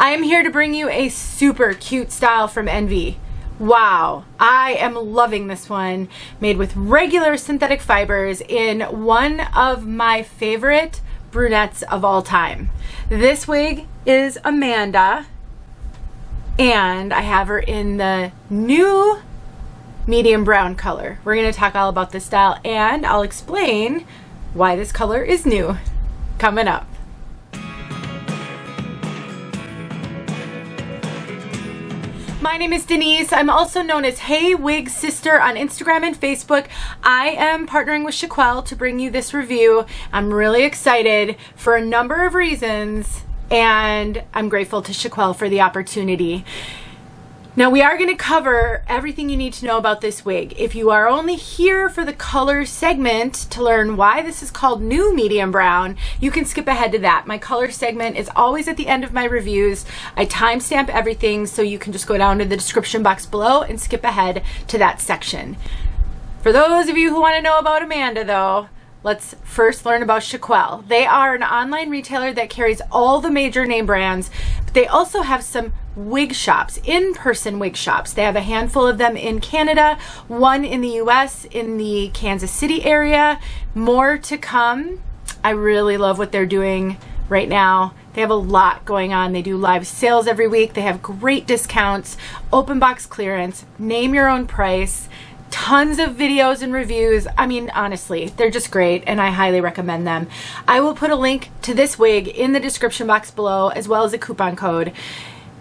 I am here to bring you a super cute style from Envy. Wow, I am loving this one. Made with regular synthetic fibers in one of my favorite brunettes of all time. This wig is Amanda, and I have her in the new medium brown color. We're going to talk all about this style, and I'll explain why this color is new coming up. My name is Denise. I'm also known as heywigsister on Instagram and Facebook. I am partnering with 𝖺EEARkiR𝖺teЛ to bring you this review. I'm really excited for a number of reasons, and I'm grateful to 𝖺EEARkiRŻteЛ for the opportunity. Now, we are going to cover everything you need to know about this wig. If you are only here for the color segment to learn why this is called new medium brown, you can skip ahead to that. My color segment is always at the end of my reviews. I timestamp everything, so you can just go down to the description box below and skip ahead to that section. For those of you who want to know about Amanda, though, let's first learn about 𝖺EEARkiR𝖺teL. They are an online retailer that carries all the major name brands, but they also have some wig shops, in-person wig shops. They have a handful of them in Canada, one in the US in the Kansas City area, more to come. I really love what they're doing right now. They have a lot going on. They do live sales every week. They have great discounts, open box clearance, name your own price, tons of videos and reviews. I mean, honestly, they're just great, and I highly recommend them. I will put a link to this wig in the description box below, as well as a coupon code,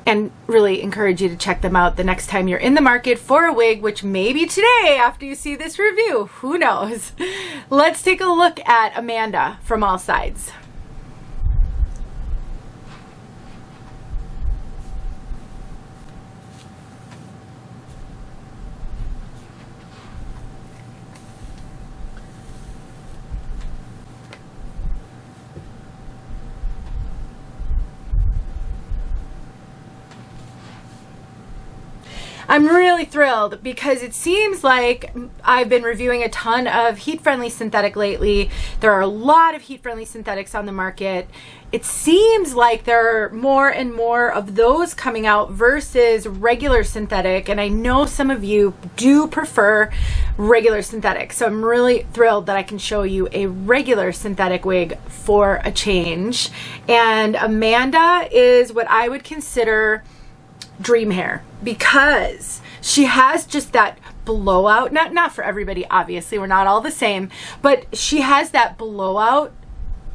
and really encourage you to check them out the next time you're in the market for a wig, which may be today after you see this review. Who knows? Let's take a look at Amanda from all sides. I'm really thrilled because it seems like I've been reviewing a ton of heat-friendly synthetic lately. There are a lot of heat-friendly synthetics on the market. It seems like there are more and more of those coming out versus regular synthetic, and I know some of you do prefer regular synthetic, so I'm really thrilled that I can show you a regular synthetic wig for a change. And Amanda is what I would consider dream hair, because she has just that blowout, not for everybody, obviously, we're not all the same, but she has that blowout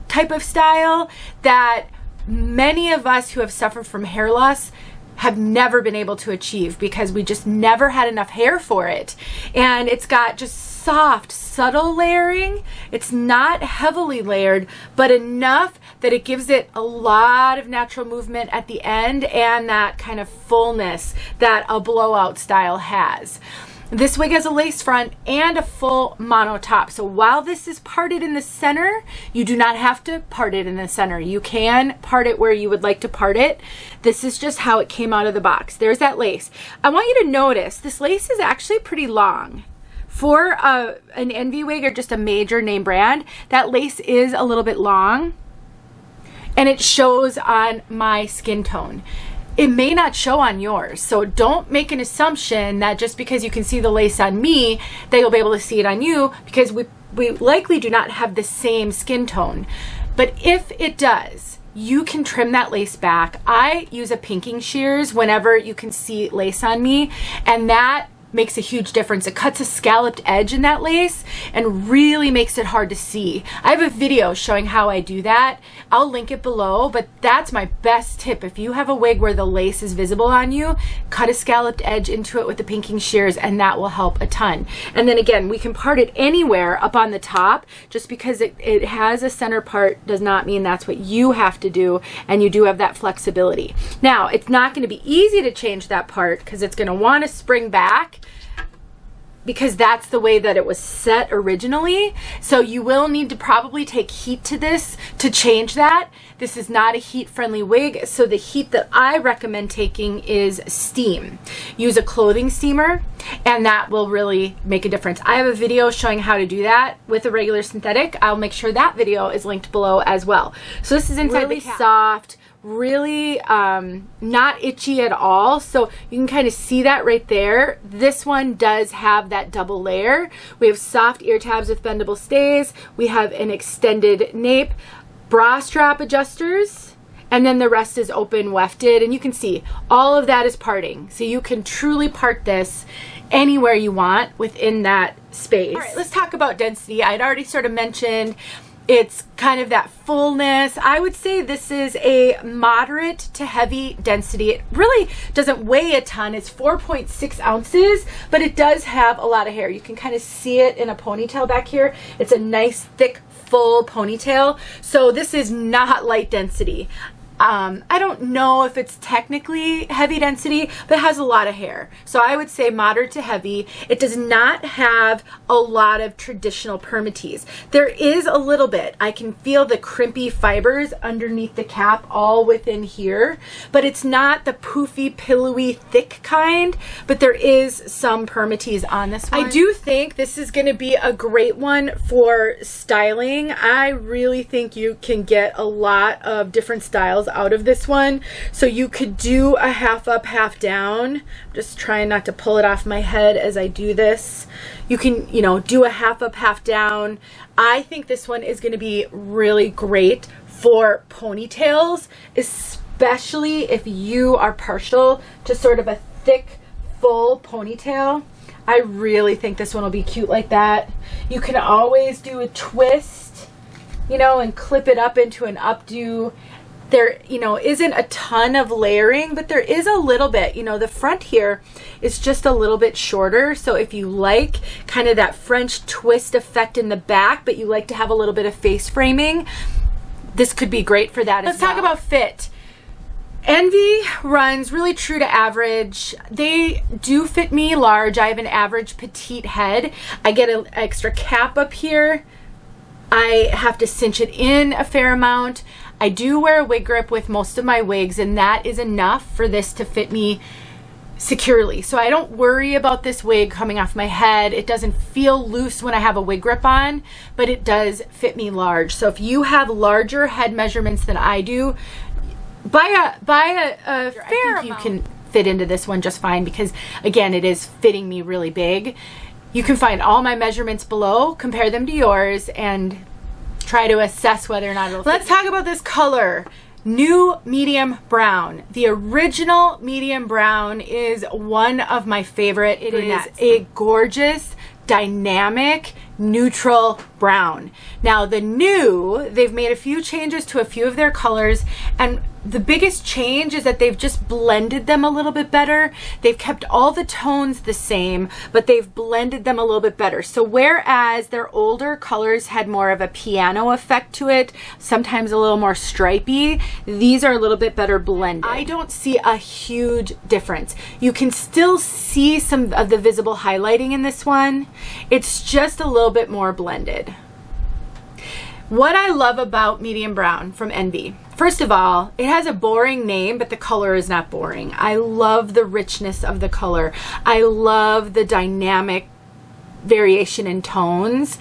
type of style that many of us who have suffered from hair loss have never been able to achieve, because we just never had enough hair for it. And it's got just soft, subtle layering. It's not heavily layered, but enough that it gives it a lot of natural movement at the end and that kind of fullness that a blowout style has. This wig has a lace front and a full mono top. So while this is parted in the center, you do not have to part it in the center. You can part it where you would like to part it. This is just how it came out of the box. There's that lace. I want you to notice this lace is actually pretty long. For an Envy wig or just a major name brand, that lace is a little bit long, and it shows on my skin tone. It may not show on yours, so don't make an assumption that just because you can see the lace on me that you'll be able to see it on you, because we likely do not have the same skin tone. But if it does, you can trim that lace back. I use a pinking shears whenever you can see lace on me, and that makes a huge difference. It cuts a scalloped edge in that lace and really makes it hard to see. I have a video showing how I do that. I'll link it below, but that's my best tip. If you have a wig where the lace is visible on you, cut a scalloped edge into it with the pinking shears, and that will help a ton. And then again, we can part it anywhere up on the top. Just because it has a center part does not mean that's what you have to do, and you do have that flexibility. Now, it's not going to be easy to change that part because it's going to want to spring back, because that's the way that it was set originally. So you will need to probably take heat to this to change that. This is not a heat-friendly wig, so the heat that I recommend taking is steam. Use a clothing steamer, and that will really make a difference. I have a video showing how to do that with a regular synthetic. I'll make sure that video is linked below as well. So this is inside really soft, really not itchy at all. So you can kind of see that right there. This one does have that double layer. We have soft ear tabs with bendable stays. We have an extended nape, bra strap adjusters, and then the rest is open wefted. And you can see all of that is parting. So you can truly part this anywhere you want within that space. All right, let's talk about density. I'd already sort of mentioned it's kind of that fullness. I would say this is a moderate to heavy density. It really doesn't weigh a ton. It's 4.6 ounces, but it does have a lot of hair. You can kind of see it in a ponytail back here. It's a nice, thick, full ponytail. So this is not light density. I don't know if it's technically heavy density, but it has a lot of hair. So I would say moderate to heavy. It does not have a lot of traditional Permatease. There is a little bit. I can feel the crimpy fibers underneath the cap all within here, but it's not the poofy, pillowy, thick kind, but there is some Permatease on this one. I do think this is going to be a great one for styling. I really think you can get a lot of different styles out of this one. So you could do a half up, half down. I'm just trying not to pull it off my head as I do this. You can, you know, do a half up, half down. I think this one is going to be really great for ponytails, especially if you are partial to sort of a thick, full ponytail. I really think this one will be cute like that. You can always do a twist, you know, and clip it up into an updo. There, you know, isn't a ton of layering, but there is a little bit. You know, the front here is just a little bit shorter. So if you like kind of that French twist effect in the back, but you like to have a little bit of face framing, this could be great for that as well. Let's talk about fit. Envy runs really true to average. They do fit me large. I have an average petite head. I get an extra cap up here. I have to cinch it in a fair amount. I do wear a wig grip with most of my wigs, and that is enough for this to fit me securely. So I don't worry about this wig coming off my head. It doesn't feel loose when I have a wig grip on, but it does fit me large. So if you have larger head measurements than I do, by a fair amount, you can fit into this one just fine, because again, it is fitting me really big. You can find all my measurements below, compare them to yours, and try to assess whether or not it'll fit. Let's talk about this color. New medium brown. The original medium brown is one of my favorite. It is a gorgeous, dynamic, neutral brown. Now the new, they've made a few changes to a few of their colors, and the biggest change is that they've just blended them a little bit better. They've kept all the tones the same, but they've blended them a little bit better. So whereas their older colors had more of a piano effect to it, sometimes a little more stripy, these are a little bit better blended. I don't see a huge difference. You can still see some of the visible highlighting in this one. It's just a little bit more blended. What I love about medium brown from Envy, first of all, it has a boring name, but the color is not boring. I love the richness of the color. I love the dynamic variation in tones.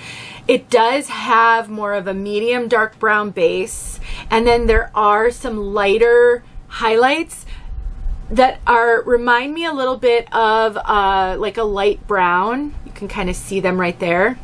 It does have more of a medium dark brown base, and then there are some lighter highlights that remind me a little bit of like a light brown. You can kind of see them right there.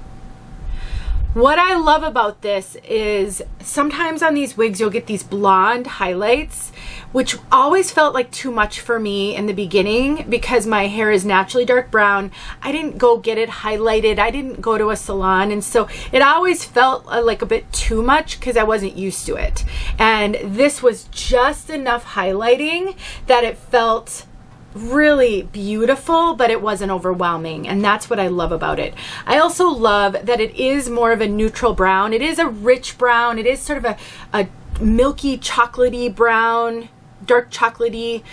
What I love about this is sometimes on these wigs you'll get these blonde highlights, which always felt like too much for me in the beginning because my hair is naturally dark brown. I didn't go get it highlighted. I didn't go to a salon, and so it always felt like a bit too much because I wasn't used to it. And this was just enough highlighting that it felt really beautiful, but it wasn't overwhelming, and that's what I love about it. I also love that it is more of a neutral brown. It is a rich brown. It is sort of a milky chocolatey brown, dark chocolatey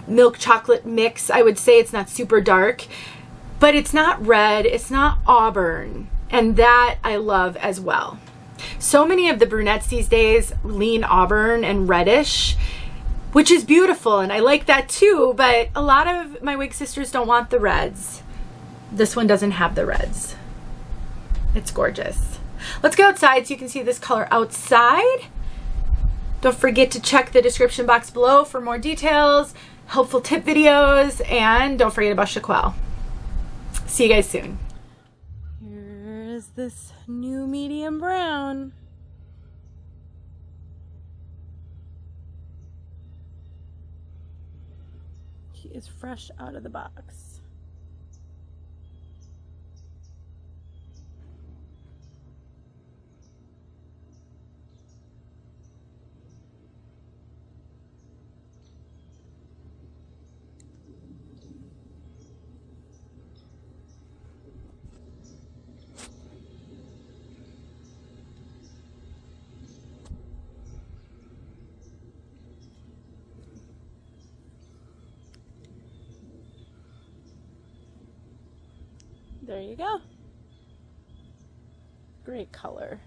milk chocolate mix. I would say it's not super dark, but it's not red, it's not auburn, and that I love as well. So many of the brunettes these days lean auburn and reddish, which is beautiful, and I like that too, but a lot of my wig sisters don't want the reds. This one doesn't have the reds. It's gorgeous. Let's go outside so you can see this color outside. Don't forget to check the description box below for more details, helpful tip videos, and don't forget about shequel. See you guys soon. Here's this new medium brown. She is fresh out of the box. There you go. Great color.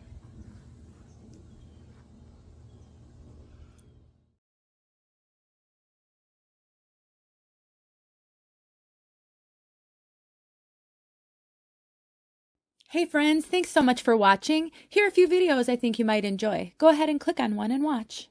Hey friends, thanks so much for watching. Here are a few videos I think you might enjoy. Go ahead and click on one and watch.